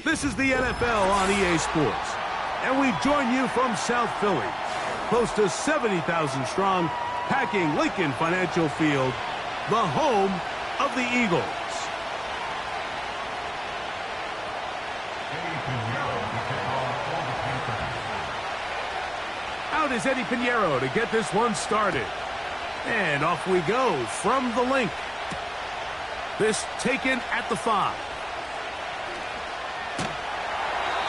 This is the NFL on EA Sports, and we join you from South Philly, close to 70,000 strong, packing Lincoln Financial Field, the home of the Eagles. Out is Eddie Pinheiro to get this one started. And off we go from the link. This taken at the 5.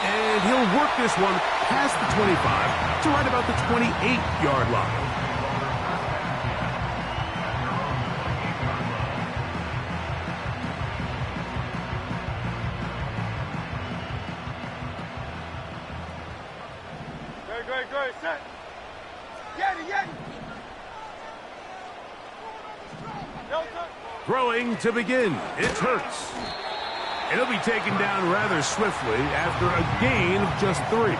And he'll work this one past the 25 to right about the 28-yard line. Great, set. Yeti. Throwing to begin. It's Hurts. And he'll be taken down rather swiftly after a gain of just 3.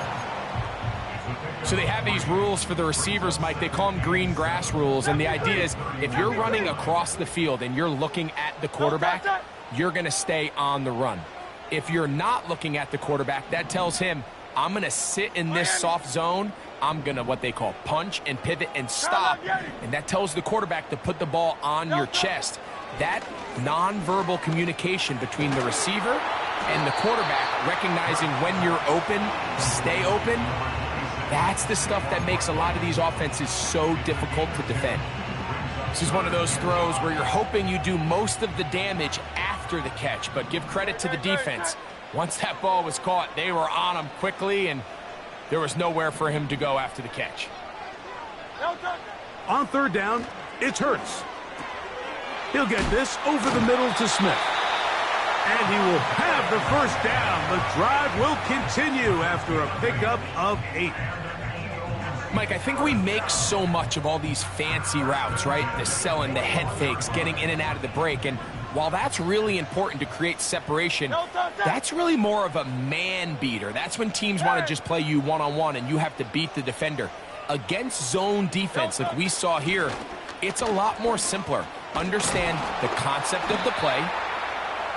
So they have these rules for the receivers, Mike. They call them green grass rules. And the idea is if you're running across the field and you're looking at the quarterback, you're going to stay on the run. If you're not looking at the quarterback, that tells him, I'm going to sit in this soft zone. I'm going to what they call punch and pivot and stop. And that tells the quarterback to put the ball on your chest. That nonverbal communication between the receiver and the quarterback, recognizing when you're open, stay open, that's the stuff that makes a lot of these offenses so difficult to defend. This is one of those throws where you're hoping you do most of the damage after the catch, but give credit to the defense. Once that ball was caught, they were on him quickly, and there was nowhere for him to go after the catch. On third down, it's Hurts. He'll get this over the middle to Smith. And he will have the first down. The drive will continue after a pickup of 8. Mike, I think we make so much of all these fancy routes, right? The selling, the head fakes, getting in and out of the break. And while that's really important to create separation, that's really more of a man beater. That's when teams want to just play you one-on-one and you have to beat the defender. Against zone defense, like we saw here, it's a lot more simpler. Understand the concept of the play,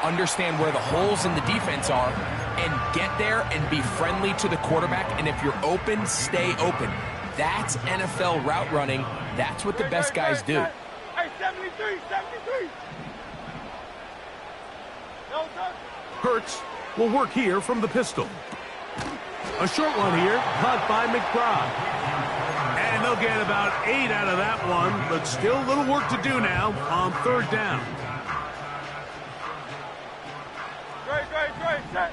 understand where the holes in the defense are, and get there and be friendly to the quarterback. And if you're open, stay open. That's NFL route running. That's what the best guys do. Hey, 73. Hurts will work here from the pistol. A short one here, caught by McBride. And they'll get about 8 out of that one, but still a little work to do now on third down. Great, set.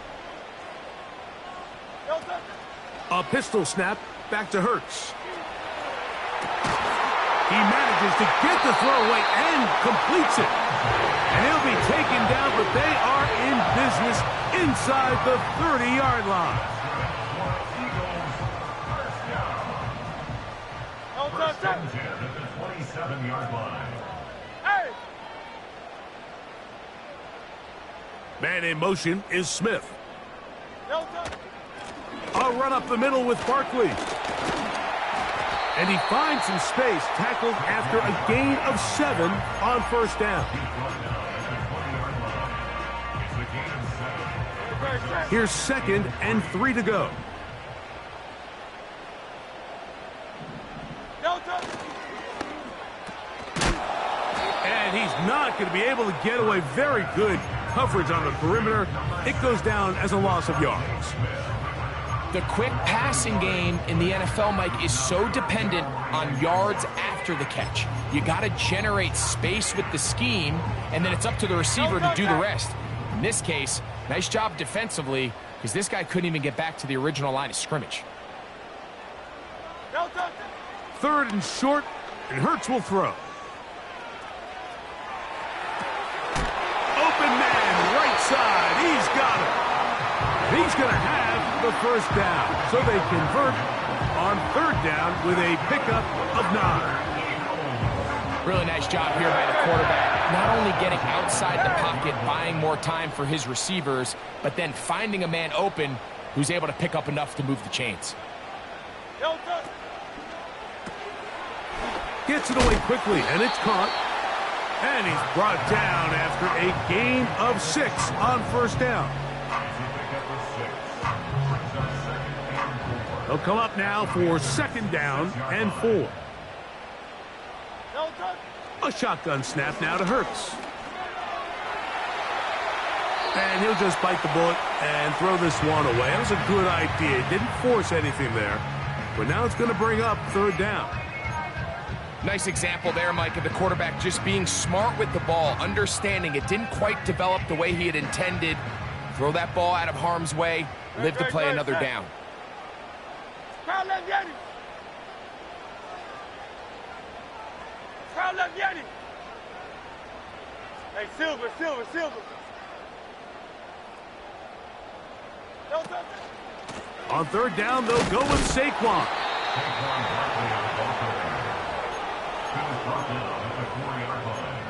A pistol snap back to Hurts. He manages to get the throw away and completes it. And he'll be taken down, but they are in business inside the 30-yard line. First and 10 at the 27-yard line. Hey! Man in motion is Smith. A run up the middle with Barkley. And he finds some space, tackled after a gain of 7 on first down. Here's 2nd and 3 to go. And he's not going to be able to get away. Very good coverage on the perimeter. It goes down as a loss of yards. The quick passing game in the NFL, Mike, is so dependent on yards after the catch. You got to generate space with the scheme, and then it's up to the receiver to do the rest. In this case, nice job defensively, because this guy couldn't even get back to the original line of scrimmage. Third and short, and Hurts will throw. Open man, right side. He's got it. He's going to have the first down. So they convert on third down with a pickup of 9. Really nice job here by the quarterback. Not only getting outside the pocket, buying more time for his receivers, but then finding a man open who's able to pick up enough to move the chains. Gets it away quickly, and it's caught. And he's brought down after a gain of 6 on first down. They'll come up now for 2nd down and 4. No touch. A shotgun snap now to Hurts. And he'll just bite the bullet and throw this one away. That was a good idea. Didn't force anything there. But now it's going to bring up 3rd down. Nice example there, Mike, of the quarterback just being smart with the ball, understanding it didn't quite develop the way he had intended. Throw that ball out of harm's way, live to play another down. Crowd left Yeti. Crowd left Yeti. Hey, Silver. No touch. On 3rd down, they'll go with Saquon. Brought down at the 4-yard line.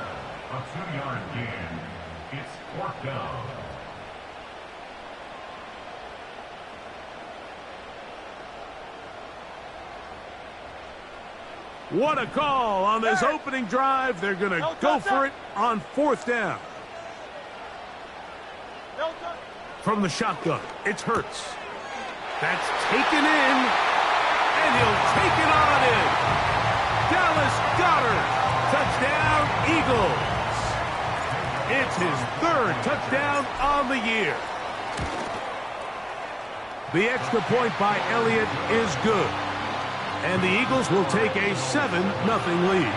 A 2-yard gain. It's 4th down. What a call on this opening drive. They're going to go for it on 4th down. No touch. From the shotgun, it's Hurts. That's taken in, and he'll take it on in. Dallas Goedert, touchdown Eagles. It's his 3rd touchdown on the year. The extra point by Elliott is good. And the Eagles will take a 7-0 lead.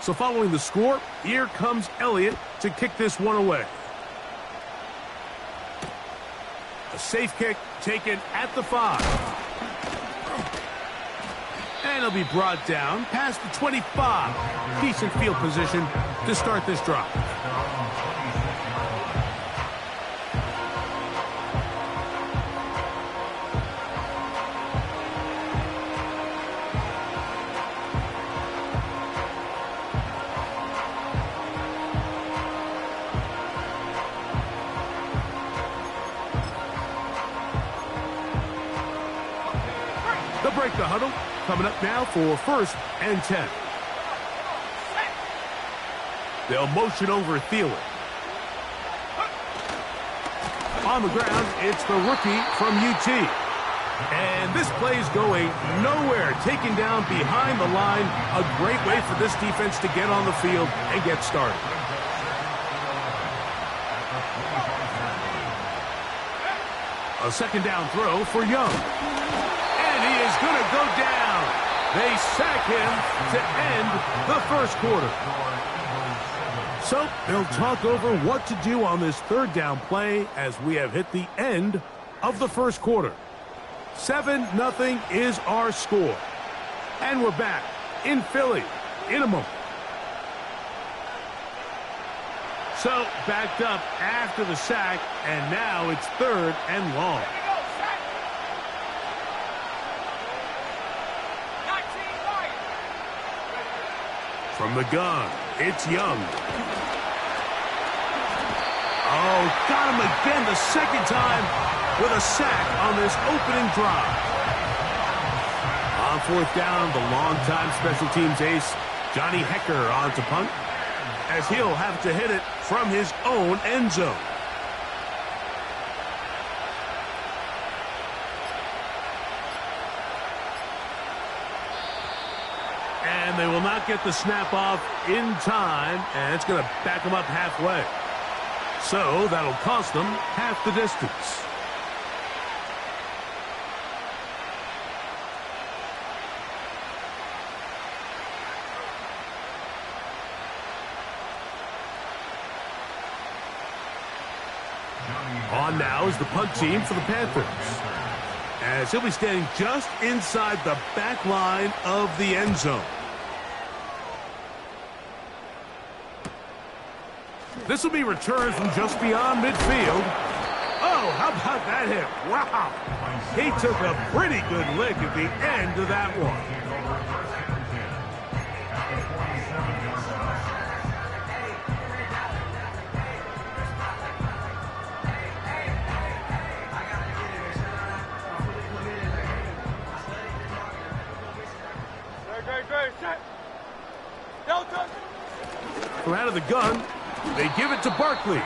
So following the score, here comes Elliott to kick this one away. A safe kick taken at the 5. And he'll be brought down past the 25. Decent field position to start this drive. Break the huddle. Coming up now for 1st and 10. They'll motion over Thielen. On the ground, it's the rookie from UT. And this play's going nowhere. Taken down behind the line. A great way for this defense to get on the field and get started. A 2nd down throw for Young. He is going to go down. They sack him to end the 1st quarter. So they'll talk over what to do on this 3rd down play as we have hit the end of the 1st quarter. 7-0 is our score. And we're back in Philly in a moment. So backed up after the sack, and now it's 3rd and long. From the gun, it's Young. Oh, got him again the 2nd time with a sack on this opening drive. On 4th down, the longtime special teams ace, Johnny Hekker, on to punt, as he'll have to hit it from his own end zone. And they will not get the snap off in time, and it's going to back them up halfway. So that'll cost them half the distance. On now is the punt team for the Panthers, as he'll be standing just inside the back line of the end zone. This will be returned from just beyond midfield. Oh, how about that hit? Wow. He took a pretty good lick at the end of that one. Set. Delta. From out of the gun, they give it to Barkley.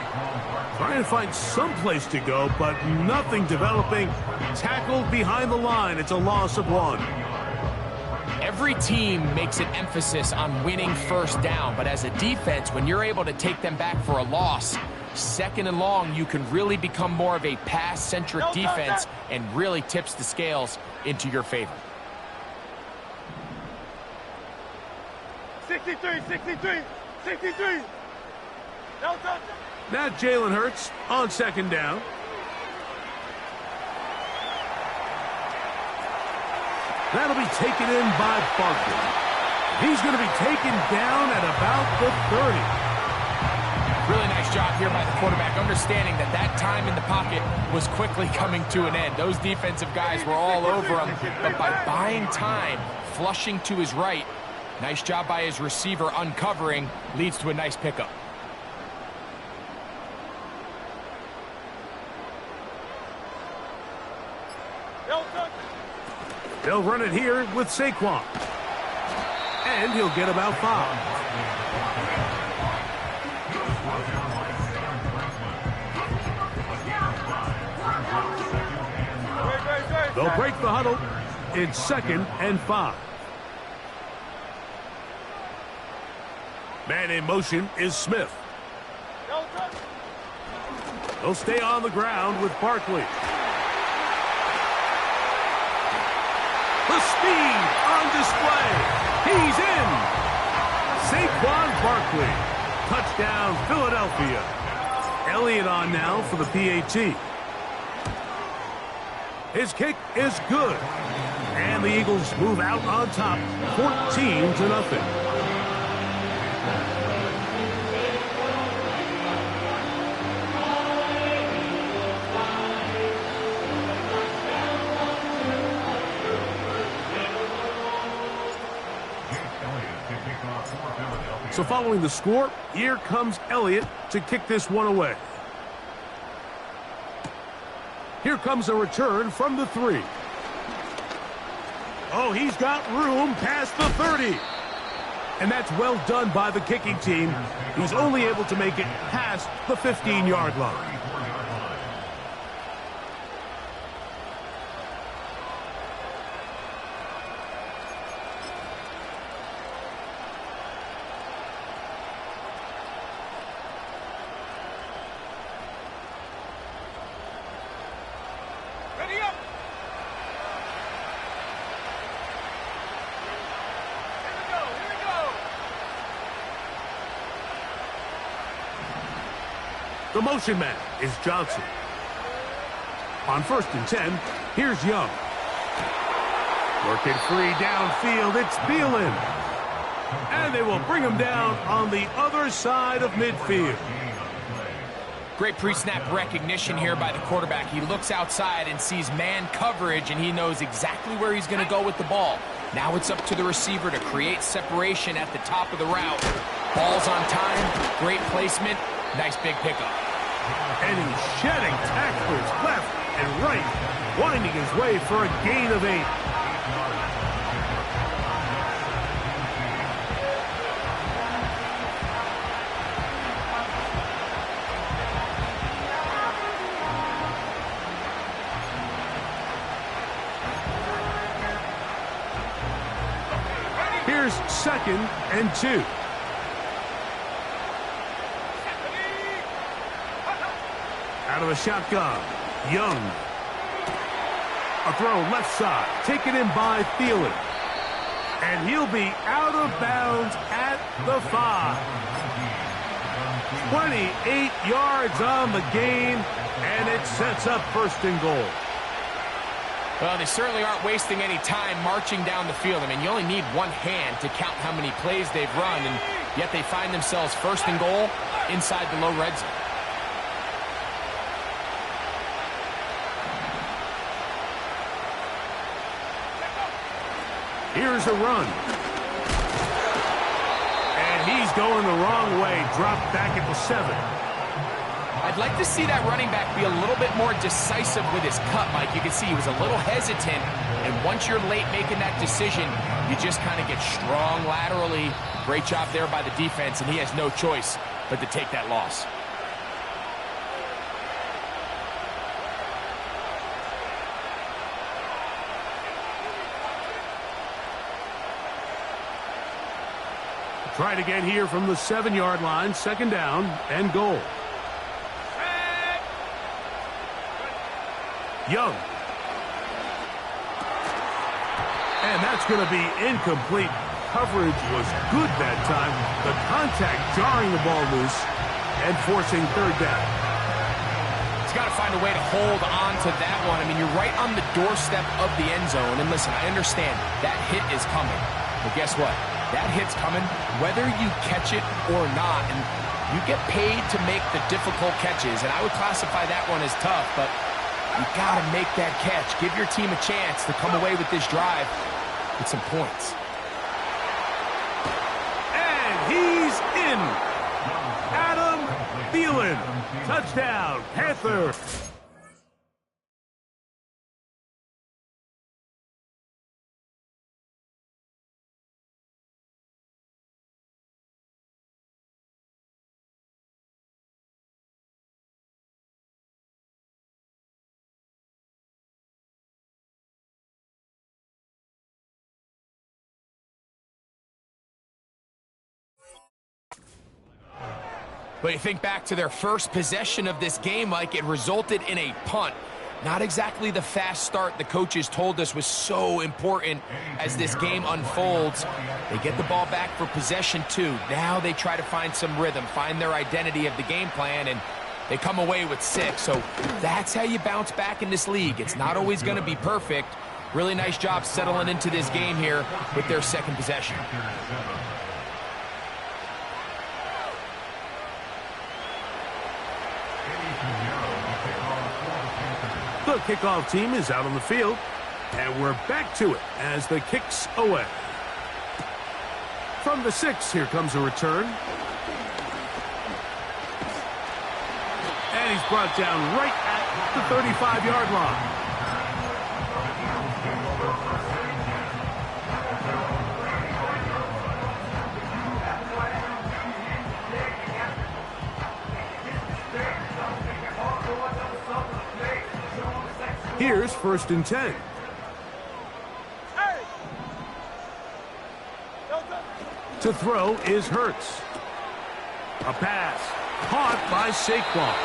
Trying to find some place to go, but nothing developing. Tackled behind the line. It's a loss of 1. Every team makes an emphasis on winning first down, but as a defense, when you're able to take them back for a loss, 2nd and long, you can really become more of a pass-centric defense and really tips the scales into your favor. 63, 63, 63. Delta. Now Jalen Hurts on 2nd down. That'll be taken in by Barkley. He's going to be taken down at about the 30. Really nice job here by the quarterback, understanding that that time in the pocket was quickly coming to an end. Those defensive guys were all over him, but by buying time, flushing to his right, nice job by his receiver uncovering, leads to a nice pickup. They'll run it here with Saquon. And he'll get about 5. They'll break the huddle in 2nd and 5. Man in motion is Smith. They'll stay on the ground with Barkley. The speed on display. He's in. Saquon Barkley. Touchdown, Philadelphia. Elliott on now for the PAT. His kick is good. And the Eagles move out on top, 14-0. So following the score, here comes Elliott to kick this one away. Here comes a return from the 3. Oh, he's got room past the 30. And that's well done by the kicking team. He's only able to make it past the 15-yard line. The motion man is Johnson. On 1st and 10, here's Young. Working free downfield, it's Thielen. And they will bring him down on the other side of midfield. Great pre-snap recognition here by the quarterback. He looks outside and sees man coverage, and he knows exactly where he's going to go with the ball. Now it's up to the receiver to create separation at the top of the route. Ball's on time, great placement, nice big pickup. And he's shedding tacklers left and right, winding his way for a gain of 8. Here's 2nd and 2. Out of the shotgun, Young. A throw left side, taken in by Thielen. And he'll be out of bounds at the 5. 28 yards on the gain, and it sets up 1st and goal. Well, they certainly aren't wasting any time marching down the field. I mean, you only need one hand to count how many plays they've run, and yet they find themselves first and goal inside the low red zone. Here's a run. And he's going the wrong way. Dropped back at the 7. I'd like to see that running back be a little bit more decisive with his cut, Mike. You can see he was a little hesitant, and once you're late making that decision, you just kind of get strong laterally. Great job there by the defense, and he has no choice but to take that loss. Try to get here from the 7-yard line, second down and goal. Young. And that's going to be incomplete. Coverage was good that time. The contact jarring the ball loose and forcing third down. He's got to find a way to hold on to that one. I mean, you're right on the doorstep of the end zone. And listen, I understand that hit is coming. But guess what? That hit's coming whether you catch it or not. And you get paid to make the difficult catches. And I would classify that one as tough, but you got to make that catch. Give your team a chance to come away with this drive with some points. And he's in. Adam Thielen. Touchdown, Panther. But you think back to their first possession of this game, like it resulted in a punt. Not exactly the fast start the coaches told us was so important as this game unfolds. They get the ball back for possession 2. Now they try to find some rhythm, find their identity of the game plan, and they come away with 6. So that's how you bounce back in this league. It's not always going to be perfect. Really nice job settling into this game here with their second possession. The kickoff team is out on the field, and we're back to it as the kick's away. From the 6, here comes a return. And he's brought down right at the 35-yard line. Here's 1st and 10. To throw is Hurts. A pass caught by Saquon.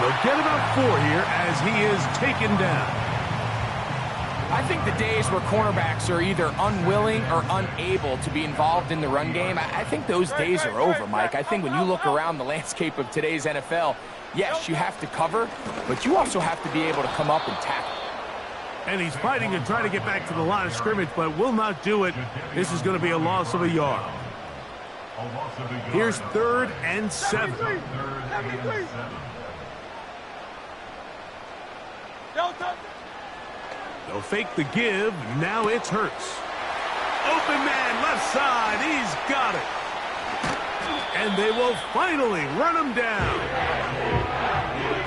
They'll get about 4 here as he is taken down. I think the days where cornerbacks are either unwilling or unable to be involved in the run game, I think those days are over, Mike. I think when you look around the landscape of today's NFL, yes, you have to cover, but you also have to be able to come up and tackle. And he's fighting and trying to get back to the line of scrimmage, but will not do it. This is going to be a loss of a yard. Here's 3rd and 7. They'll fake the give. Now it's Hurts. Open man, left side. He's got it. And they will finally run him down.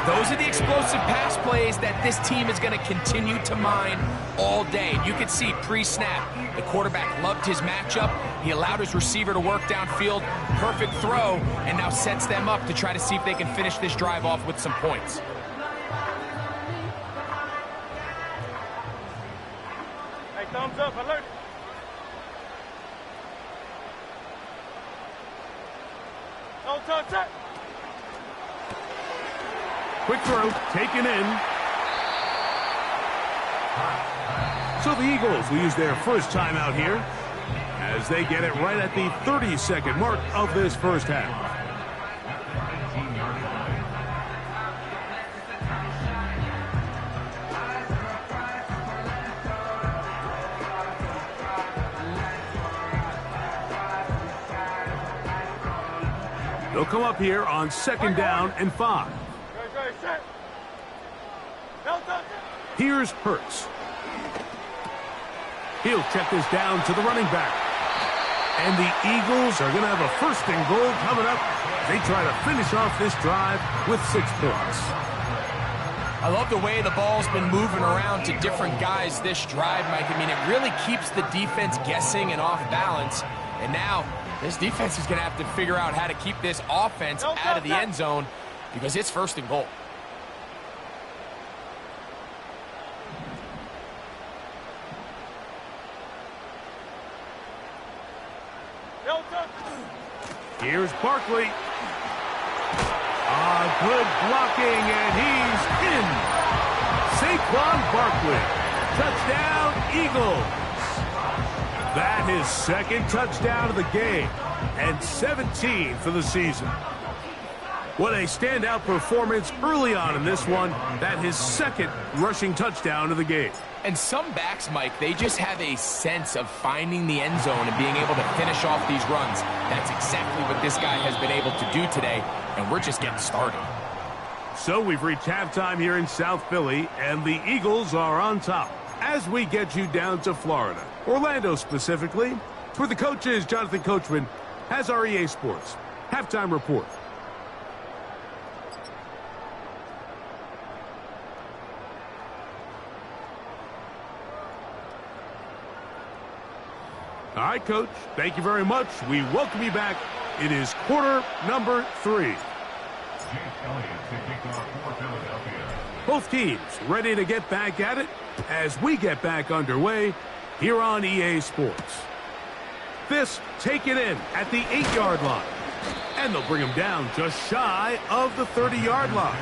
Those are the explosive pass plays that this team is going to continue to mine all day. You could see pre-snap, the quarterback loved his matchup. He allowed his receiver to work downfield. Perfect throw, and now sets them up to try to see if they can finish this drive off with some points. Hey, thumbs up, alert. No touch. Quick throw, taken in. So the Eagles will use their first timeout here as they get it right at the 30-second mark of this first half. come up here on 2nd down and 5. Ready, set. No, touch. Here's Hurts. He'll check this down to the running back. And the Eagles are going to have a 1st and goal coming up. They try to finish off this drive with 6 points. I love the way the ball's been moving around to different guys this drive, Mike. I mean, it really keeps the defense guessing and off balance. And now this defense is going to have to figure out how to keep this offense out of the end zone because it's 1st and goal. Here's Barkley. Good blocking, and he's in. Saquon Barkley. Touchdown, Eagles. That is 2nd touchdown of the game, and 17 for the season. What a standout performance early on in this one. That his 2nd rushing touchdown of the game. And some backs, Mike, they just have a sense of finding the end zone and being able to finish off these runs. That's exactly what this guy has been able to do today, and we're just getting started. So we've reached halftime here in South Philly, and the Eagles are on top as we get you down to Florida, Orlando specifically. For the coaches, Jonathan Coachman has our EA Sports halftime report. All right, Coach, thank you very much. We welcome you back. It is quarter number 3. Both teams ready to get back at it as we get back underway here on EA Sports. This take it in at the 8-yard line. And they'll bring him down just shy of the 30-yard line.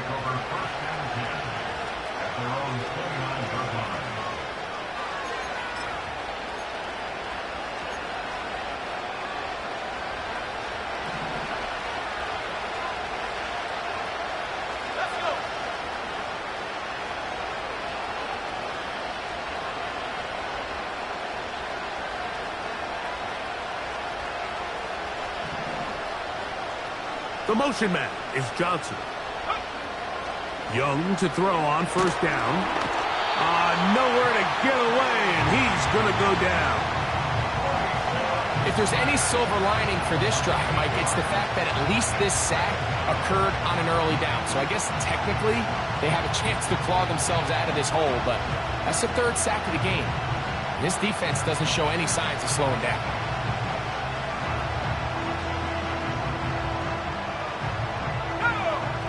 The motion man is Johnson. Young to throw on 1st down. Nowhere to get away, and he's going to go down. If there's any silver lining for this drive, Mike, it's the fact that at least this sack occurred on an early down. So I guess technically they have a chance to claw themselves out of this hole, but that's the 3rd sack of the game. This defense doesn't show any signs of slowing down.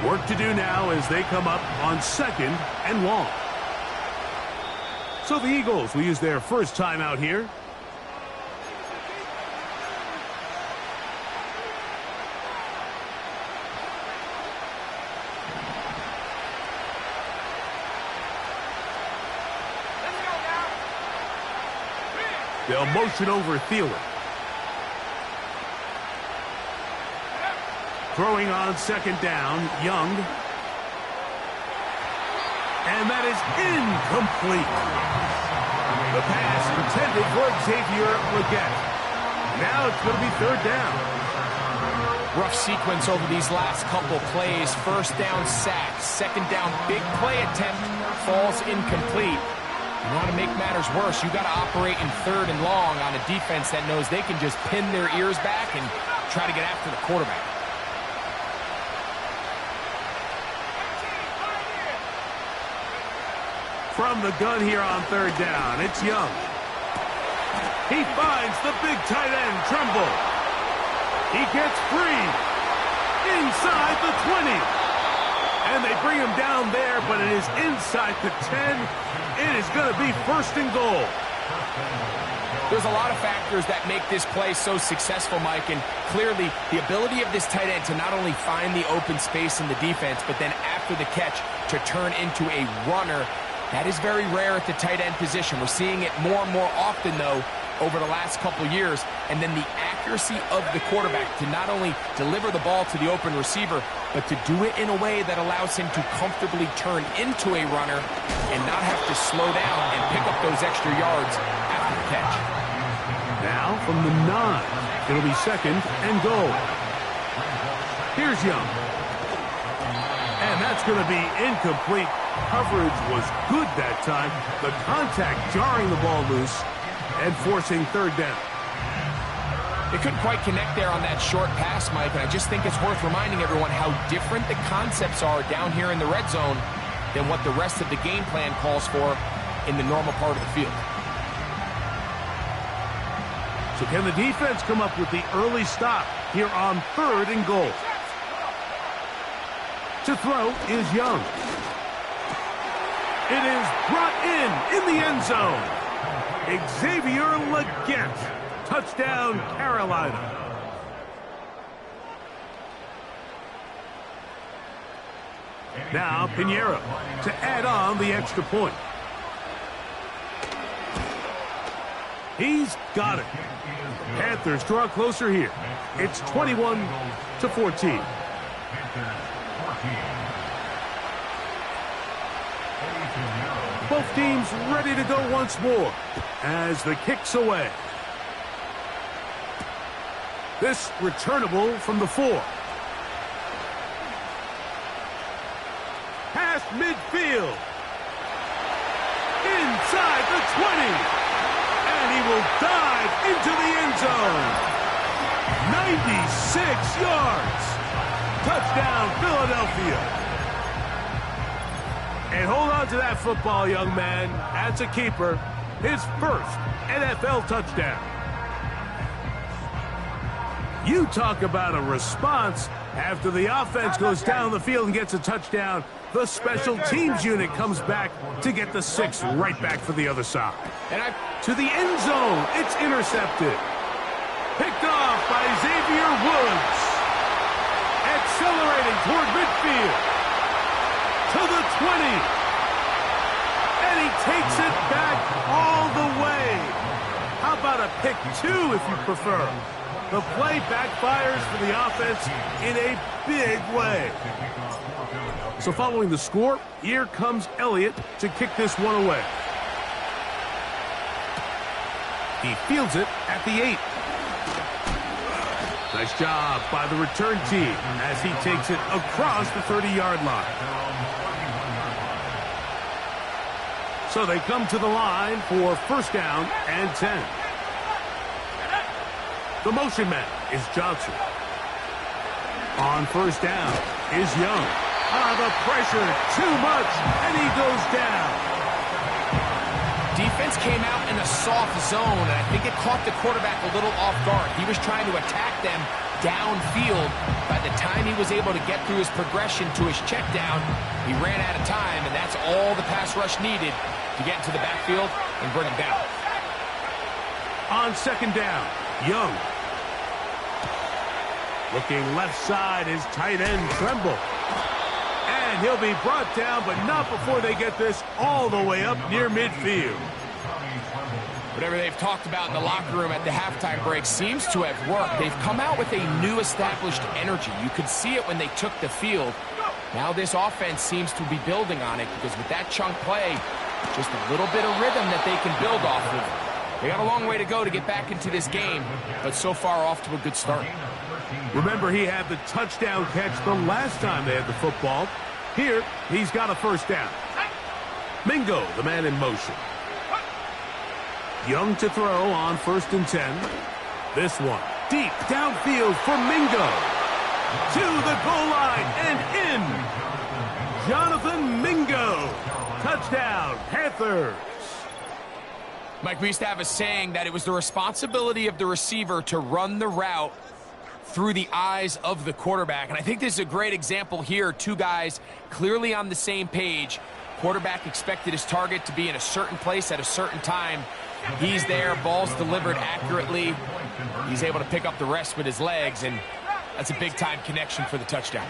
Work to do now as they come up on 2nd and long. So the Eagles will use their 1st timeout here. They'll motion over Thielen. Throwing on 2nd down, Young. And that is incomplete. The pass intended for Xavier Legette. Now it's going to be 3rd down. Rough sequence over these last couple plays. 1st down sack. 2nd down big play attempt falls incomplete. You want to make matters worse, you got to operate in 3rd and long on a defense that knows they can just pin their ears back and try to get after the quarterback. From the gun here on 3rd down, it's Young. He finds the big tight end, Tremble. He gets free inside the 20. And they bring him down there, but it is inside the 10. It is going to be 1st and goal. There's a lot of factors that make this play so successful, Mike, and clearly the ability of this tight end to not only find the open space in the defense, but then after the catch to turn into a runner. That is very rare at the tight end position. We're seeing it more and more often, though, over the last couple years. And then the accuracy of the quarterback to not only deliver the ball to the open receiver, but to do it in a way that allows him to comfortably turn into a runner and not have to slow down and pick up those extra yards after the catch. Now from the 9, it'll be 2nd and goal. Here's Young. And that's going to be incomplete. Coverage was good that time. The contact jarring the ball loose and forcing third down. They couldn't quite connect there on that short pass, Mike, and I just think it's worth reminding everyone how different the concepts are down here in the red zone than what the rest of the game plan calls for in the normal part of the field. So can the defense come up with the early stop here on 3rd and goal? To throw is Young. It is brought in the end zone. Xavier Legette. Touchdown, Carolina. Now Pinheiro to add on the extra point. He's got it. Panthers draw closer here. It's 21-14. Both teams ready to go once more as the kick's away. This returnable from the 4. Past midfield. Inside the 20. And he will dive into the end zone. 96 yards. Touchdown, Philadelphia. And hold on to that football, young man. That's a keeper. His first NFL touchdown. You talk about a response. After the offense goes down the field and gets a touchdown, the special teams unit comes back to get the 6 right back for the other side. And to the end zone, it's intercepted. Picked off by Xavier Woods. Accelerating toward midfield. To the 20. And he takes it back all the way. How about a pick 2 if you prefer? The play backfires for the offense in a big way. So following the score, here comes Elliott to kick this one away. He fields it at the 8. Nice job by the return team as he takes it across the 30-yard line. So they come to the line for first down and 10. The motion man is Johnson. On first down is Young. The pressure, too much, and he goes down. Defense came out in a soft zone, and I think it caught the quarterback a little off guard. He was trying to attack them downfield. By the time he was able to get through his progression to his check down, he ran out of time, and that's all the pass rush needed to get into the backfield and bring him down. On second down, Young. Looking left side is tight end Tremble. And he'll be brought down, but not before they get this all the way up near midfield. Whatever they've talked about in the locker room at the halftime break seems to have worked. They've come out with a new established energy. You could see it when they took the field. Now this offense seems to be building on it because with that chunk play, just a little bit of rhythm that they can build off of. They got a long way to go to get back into this game, but so far off to a good start. Remember, he had the touchdown catch the last time they had the football. Here, he's got a first down. Mingo, the man in motion. Young to throw on first and 10. This one, deep downfield for Mingo. To the goal line and in. Jonathan Mingo. Touchdown, Panthers. Mike, we used to have a saying that it was the responsibility of the receiver to run the route through the eyes of the quarterback. And I think this is a great example here. Two guys clearly on the same page. Quarterback expected his target to be in a certain place at a certain time. He's there, ball's delivered accurately. He's able to pick up the rest with his legs, and that's a big-time connection for the touchdown.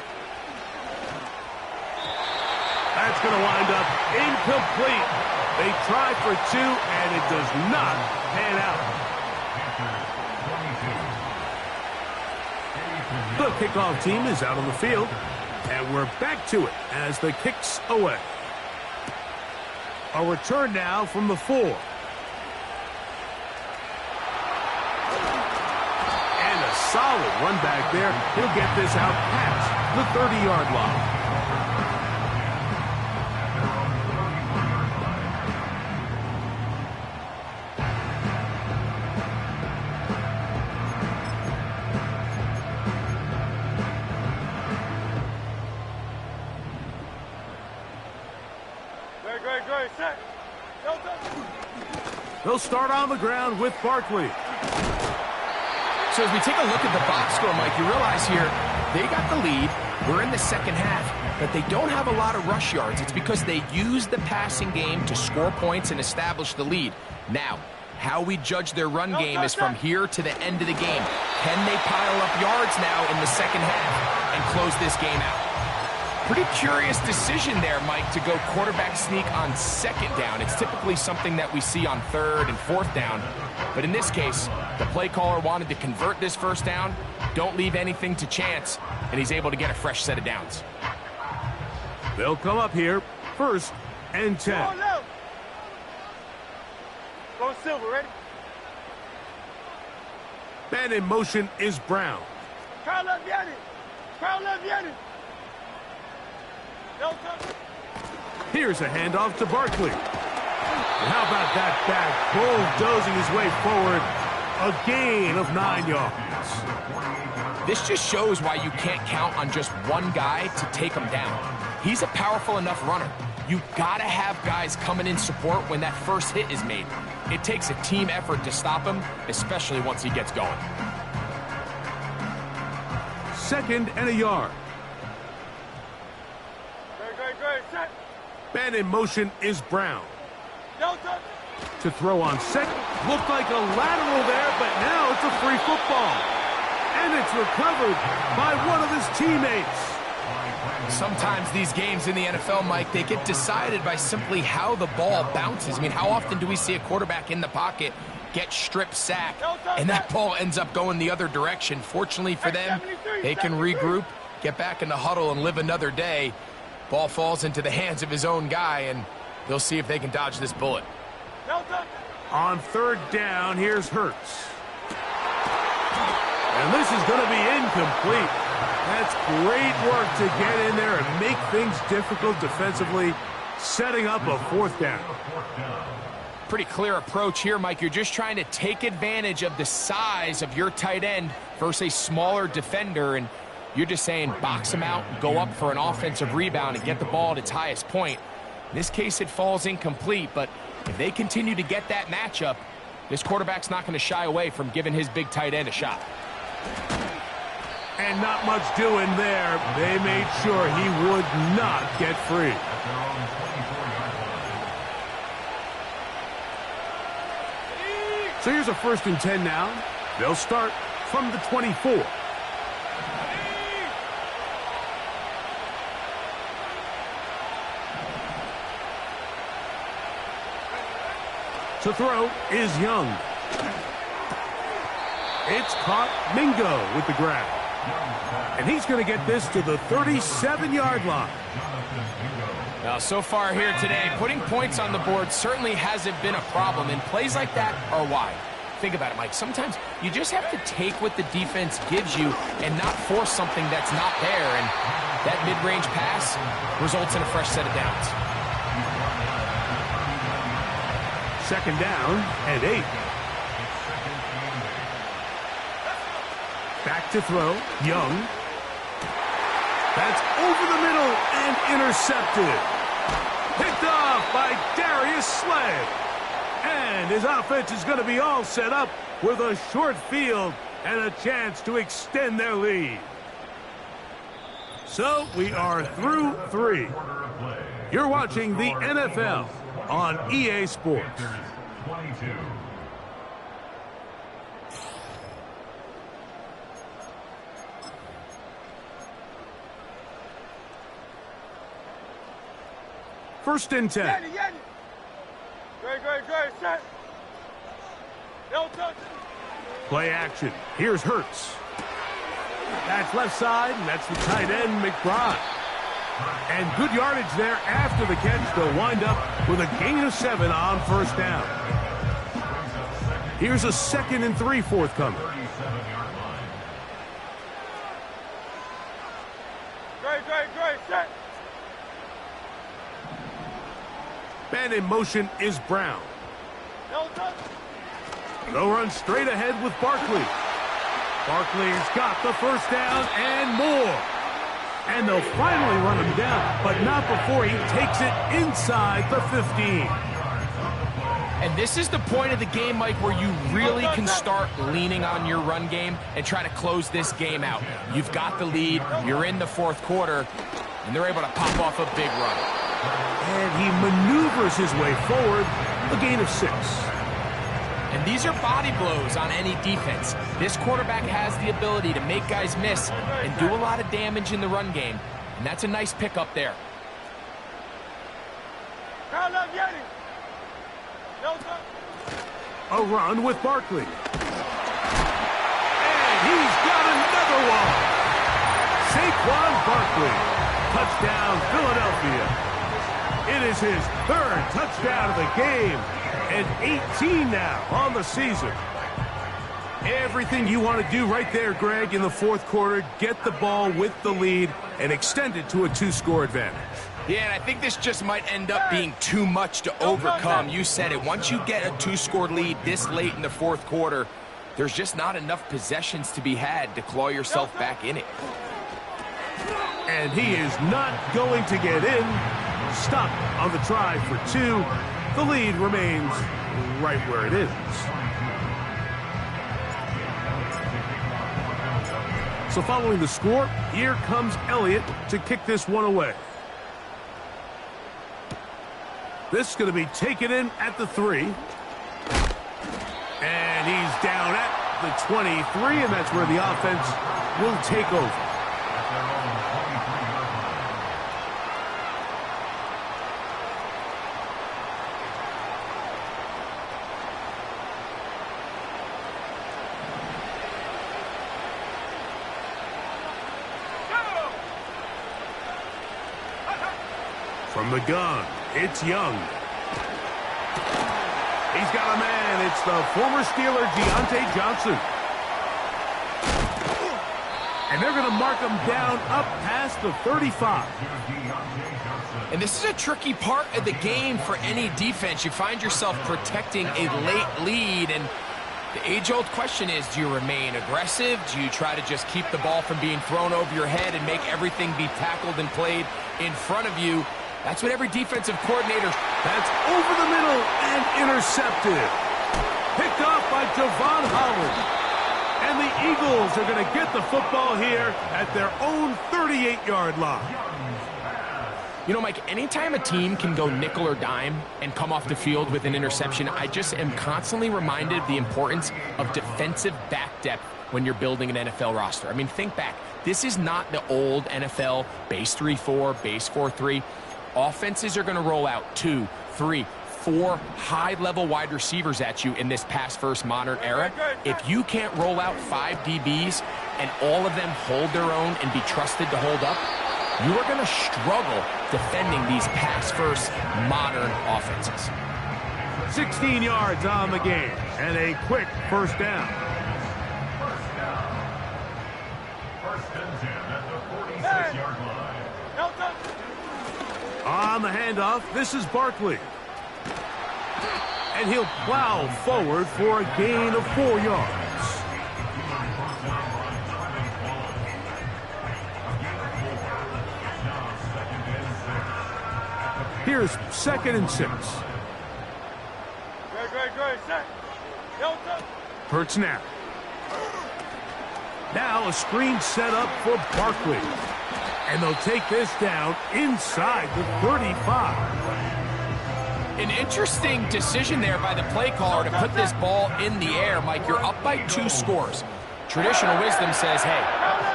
That's going to wind up incomplete. They try for 2, and it does not pan out. The kickoff team is out on the field, and we're back to it as the kick's away. A return now from the 4. And a solid run back there. He'll get this out past the 30-yard line. Great, set. They'll start on the ground with Barkley. So as we take a look at the box score, Mike, you realize here they got the lead. We're in the second half, but they don't have a lot of rush yards. It's because they use the passing game to score points and establish the lead. Now, how we judge their run game is from here to the end of the game. Can they pile up yards now in the second half and close this game out? Pretty curious decision there, Mike, to go quarterback sneak on second down. It's typically something that we see on third and fourth down. But in this case, the play caller wanted to convert this first down, don't leave anything to chance, and he's able to get a fresh set of downs. They'll come up here, 1st and 10. Go Silver, ready? Man in motion is Brown. Crowd left Yanni. Crowd left Yanni. Here's a handoff to Barkley. And how about that back bulldozing his way forward? A gain of 9 yards. This just shows why you can't count on just one guy to take him down. He's a powerful enough runner. You've got to have guys coming in support when that first hit is made. It takes a team effort to stop him, especially once he gets going. 2nd and a yard. Great, set. Man in motion is Brown. Delta. To throw on second. Looked like a lateral there, but now it's a free football. And it's recovered by one of his teammates. Sometimes these games in the NFL, Mike, they get decided by simply how the ball bounces. I mean, how often do we see a quarterback in the pocket get strip sacked, and that ball ends up going the other direction? Fortunately for them, they can regroup, get back in the huddle, and live another day. Ball falls into the hands of his own guy, and they'll see if they can dodge this bullet. On 3rd down, here's Hurts. And this is going to be incomplete. That's great work to get in there and make things difficult defensively, setting up a 4th down. Pretty clear approach here, Mike. You're just trying to take advantage of the size of your tight end versus a smaller defender, and you're just saying box him out, go up for an offensive rebound, and get the ball at its highest point. In this case, it falls incomplete, but if they continue to get that matchup, this quarterback's not going to shy away from giving his big tight end a shot. And not much doing there. They made sure he would not get free. So here's a 1st and 10 now. They'll start from the 24. To throw is Young. It's caught. Mingo with the grab. And he's going to get this to the 37-yard line. Now, so far here today, putting points on the board certainly hasn't been a problem, and plays like that are why. Think about it, Mike. Sometimes you just have to take what the defense gives you and not force something that's not there, and that mid-range pass results in a fresh set of downs. 2nd down and 8. Back to throw. Young. That's over the middle and intercepted. Picked off by Darius Slay. And his offense is going to be all set up with a short field and a chance to extend their lead. So we are through 3. You're watching the NFL on EA Sports. 22. First and 10. Great, set. Delta. Play action. Here's Hurts. That's left side, and that's the tight end, McBride. And good yardage there after the catch. They'll wind up with a gain of 7 on 1st down. Here's a 2nd and 3 forthcoming. set. Man in motion is Brown. No touch. They'll run straight ahead with Barkley. Barkley's got the first down and more. And they'll finally run him down, but not before he takes it inside the 15. And this is the point of the game, Mike, where you really can start leaning on your run game and try to close this game out. You've got the lead, you're in the fourth quarter, and they're able to pop off a big run. And he maneuvers his way forward, a gain of 6. And these are body blows on any defense. This quarterback has the ability to make guys miss and do a lot of damage in the run game. And that's a nice pickup there. Crowd left Yanni. No touch. A run with Barkley. And he's got another one. Saquon Barkley. Touchdown, Philadelphia. It is his 3rd touchdown of the game. And 18 now on the season. Everything you want to do right there, Greg, in the fourth quarter. Get the ball with the lead and extend it to a 2-score advantage. Yeah, and I think this just might end up being too much to overcome. You said it. Once you get a 2-score lead this late in the fourth quarter, there's just not enough possessions to be had to claw yourself back in it. And he is not going to get in. Stop on the try for 2. The lead remains right where it is. So following the score, here comes Elliott to kick this one away. This is going to be taken in at the 3. And he's down at the 23, and that's where the offense will take over. From the gun, it's Young. He's got a man. It's the former Steeler, Deontay Johnson. And they're going to mark him down up past the 35. And this is a tricky part of the game for any defense. You find yourself protecting a late lead, and the age-old question is, do you remain aggressive? Do you try to just keep the ball from being thrown over your head and make everything be tackled and played in front of you? That's what every defensive coordinator... That's over the middle and intercepted. Picked off by Javon Holland. And the Eagles are going to get the football here at their own 38-yard line. You know, Mike, anytime a team can go nickel or dime and come off the field with an interception, I just am constantly reminded of the importance of defensive back depth when you're building an NFL roster. I mean, think back. This is not the old NFL base 3-4, base 4-3. Offenses are going to roll out 2, 3, 4 high-level wide receivers at you in this pass-first modern era. If you can't roll out 5 DBs and all of them hold their own and be trusted to hold up, you are going to struggle defending these pass-first modern offenses. 16 yards on the game and a quick first down. First and 10 at the 46-yard line. No touch. On the handoff, this is Barkley. And he'll plow forward for a gain of 4 yards. Here's 2nd and 6. Great, set. No touch. Hurt snap. Now a screen set up for Barkley. And they'll take this down inside the 35. An interesting decision there by the play caller to put this ball in the air. Mike, you're up by 2 scores. Traditional wisdom says, hey,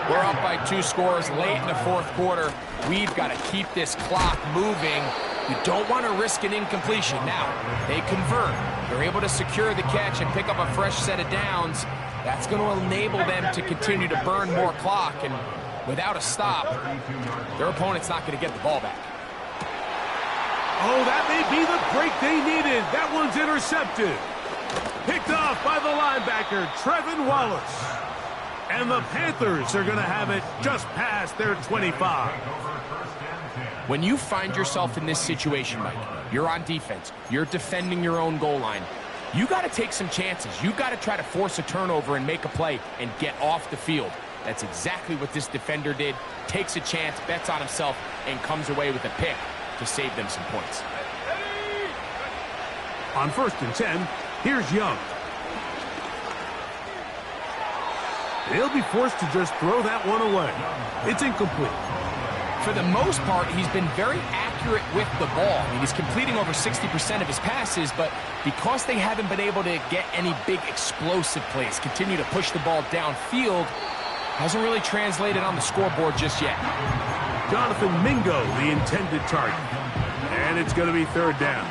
we're up by 2 scores late in the fourth quarter. We've got to keep this clock moving. You don't want to risk an incompletion. Now, they convert. They're able to secure the catch and pick up a fresh set of downs. That's going to enable them to continue to burn more clock. And without a stop, their opponent's not going to get the ball back. Oh, that may be the break they needed. That one's intercepted. Picked off by the linebacker, Trevin Wallace. And the Panthers are going to have it just past their 25. When you find yourself in this situation, Mike, you're on defense, you're defending your own goal line, you got to take some chances. You got to try to force a turnover and make a play and get off the field. That's exactly what this defender did. Takes a chance, bets on himself, and comes away with a pick to save them some points. On 1st and 10, here's Young. He'll be forced to just throw that one away. It's incomplete. For the most part, he's been very accurate with the ball. I mean, he's completing over 60% of his passes, but because they haven't been able to get any big explosive plays, continue to push the ball downfield, hasn't really translated on the scoreboard just yet. Jonathan Mingo, the intended target. And it's going to be 3rd down.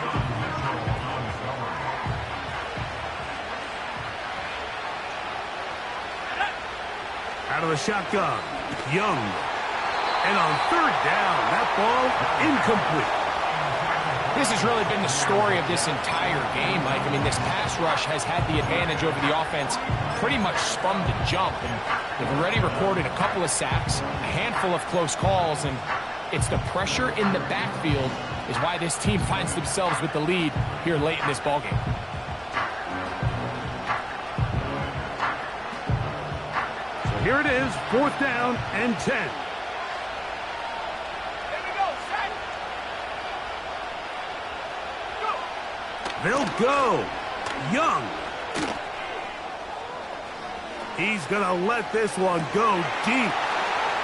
Out of the shotgun, Young. And on 3rd down, that ball incomplete. This has really been the story of this entire game, Mike. I mean, this pass rush has had the advantage over the offense pretty much from the jump. And they've already recorded a couple of sacks, a handful of close calls, and it's the pressure in the backfield is why this team finds themselves with the lead here late in this ballgame. So here it is, 4th down and 10. They'll go. Young. He's going to let this one go deep.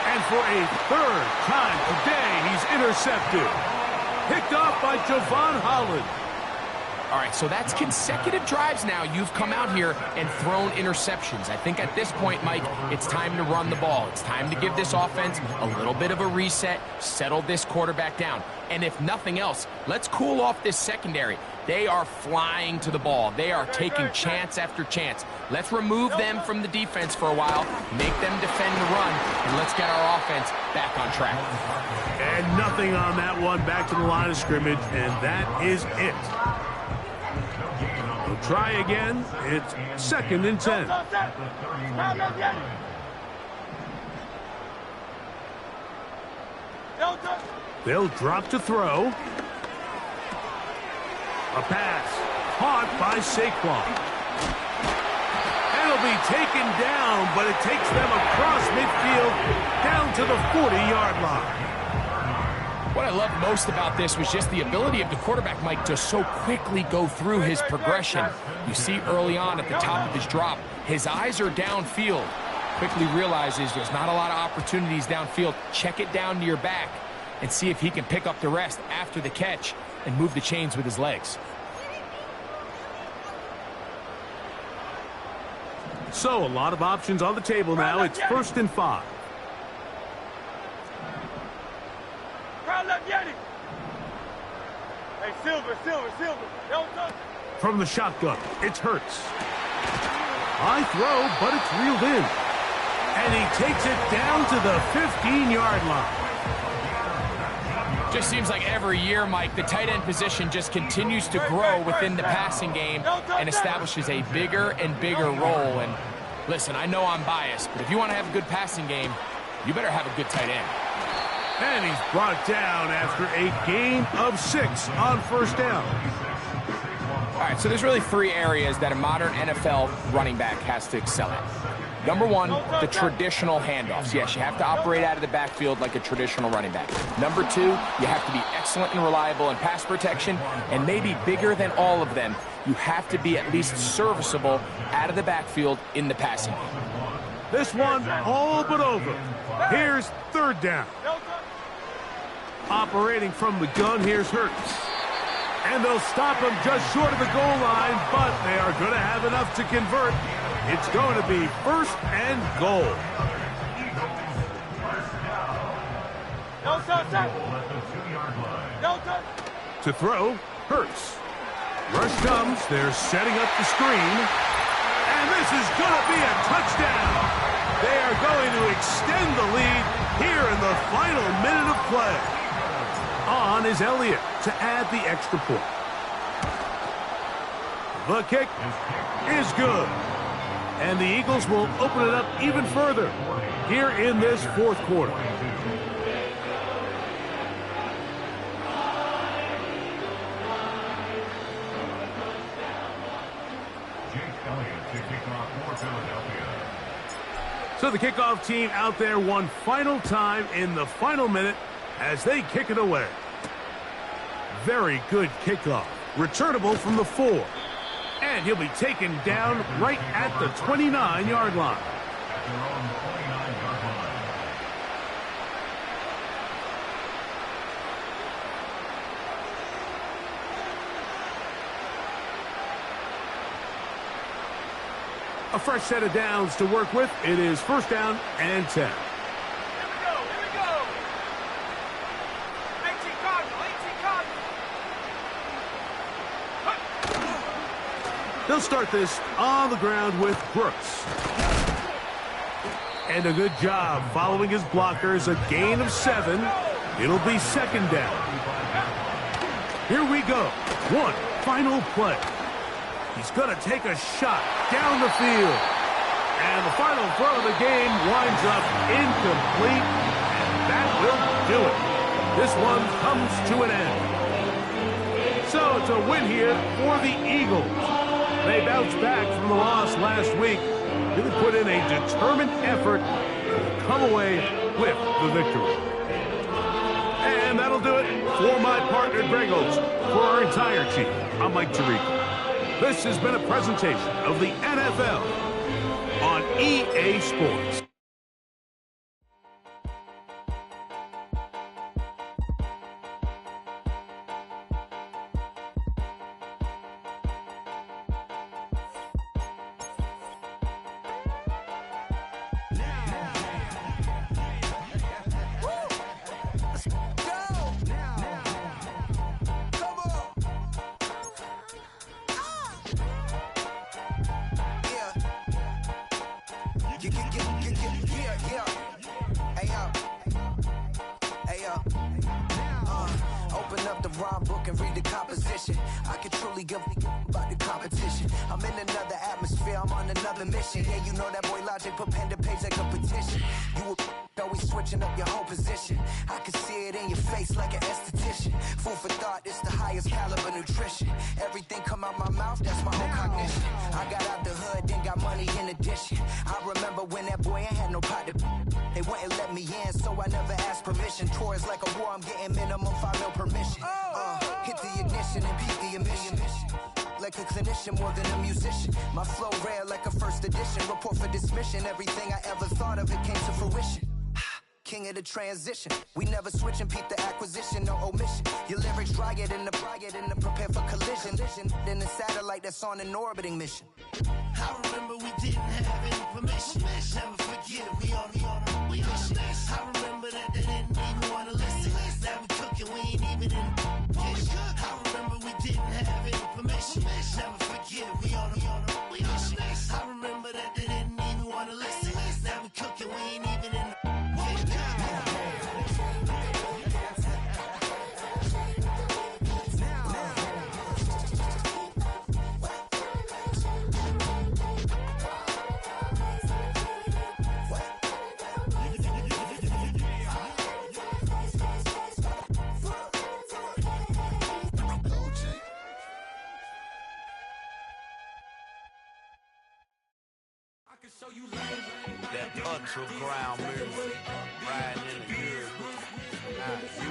And for a 3rd time today, he's intercepted. Picked off by Javon Holland. All right, so that's consecutive drives now. You've come out here and thrown interceptions. I think at this point, Mike, it's time to run the ball. It's time to give this offense a little bit of a reset, settle this quarterback down. And if nothing else, let's cool off this secondary. They are flying to the ball. They are taking chance after chance. Let's remove them from the defense for a while, make them defend the run, and let's get our offense back on track. And nothing on that one, back to the line of scrimmage, and that is it. We'll try again. It's 2nd and 10. They'll drop to throw. A pass caught by Saquon. And it'll be taken down, but it takes them across midfield down to the 40-yard line. What I loved most about this was just the ability of the quarterback, Mike, to so quickly go through his progression. You see early on at the top of his drop, his eyes are downfield. Quickly realizes there's not a lot of opportunities downfield. Check it down to your back and see if he can pick up the rest after the catch and move the chains with his legs. So, a lot of options on the table now. It's 1st and 5. Hey, Silver. From the shotgun, it's Hurts. High throw, but it's reeled in. And he takes it down to the 15-yard line. Just seems like every year, Mike, the tight end position just continues to grow within the passing game and establishes a bigger and bigger role. And listen, I know I'm biased, but if you want to have a good passing game, you better have a good tight end. And he's brought down after a gain of 6 on 1st down. All right, so there's really 3 areas that a modern NFL running back has to excel at. Number 1, the traditional handoffs. Yes, you have to operate out of the backfield like a traditional running back. Number 2, you have to be excellent and reliable in pass protection, and maybe bigger than all of them, you have to be at least serviceable out of the backfield in the passing game. This one all but over. Here's 3rd down. Operating from the gun, here's Hurts. And they'll stop him just short of the goal line, but they are going to have enough to convert. It's going to be 1st and goal. To throw, Hurts. Rush comes. They're setting up the screen. And this is going to be a touchdown. They are going to extend the lead here in the final minute of play. On is Elliott to add the extra point. The kick is good. And the Eagles will open it up even further here in this 4th quarter. So the kickoff team out there one final time in the final minute as they kick it away. Very good kickoff. Returnable from the 4. And he'll be taken down right at the 29-yard line. At their own 29-yard line. A fresh set of downs to work with. It is first down and 10. Here we go, here we go. 18 Cardinal, 18 Cardinal. They'll start this on the ground with Brooks. And a good job following his blockers. A gain of 7. It'll be second down. Here we go. One final play. He's going to take a shot down the field. And the final throw of the game winds up incomplete. And that will do it. This one comes to an end. So it's a win here for the Eagles. They bounced back from the loss last week. Really put in a determined effort to come away with the victory. And that'll do it for my partner, Greg Oates. For our entire team, I'm Mike Tirico. This has been a presentation of the NFL on EA Sports. Open up the rhyme book and read the composition. I can truly give about the competition. I'm in another atmosphere, I'm on another mission. Yeah, you know that boy Logic put pen to page like a petition. You always switching up your whole position. I can see it in your face like an esthetician. Food for thought, it's the highest caliber nutrition. Everything come out my mouth, that's my whole cognition. I got out the hood, then got money in addition. I remember when that boy ain't had no pot to. They wouldn't let me in, so I never asked permission. Tours like a war, I'm getting minimum 5 mil permission. Hit the ignition and beat the emission. Like a clinician more than a musician. My flow rare like a first edition. Report for dismission. Everything I ever thought of, it came to fruition. King of the transition. We never switch and peep the acquisition, no omission. Your lyrics dry it in the prepare for collision. Then the satellite that's on an orbiting mission. I remember we didn't have any permission. Never forget it, we on a mission. I remember that they didn't even want to listen. Now we cooking, we ain't even in the kitchen. I remember we didn't have any permission. Never forget it, we on a mission. I remember that they didn't even want to listen. Now we cooking, we ain't even in the that ultra ground music, riding in the good.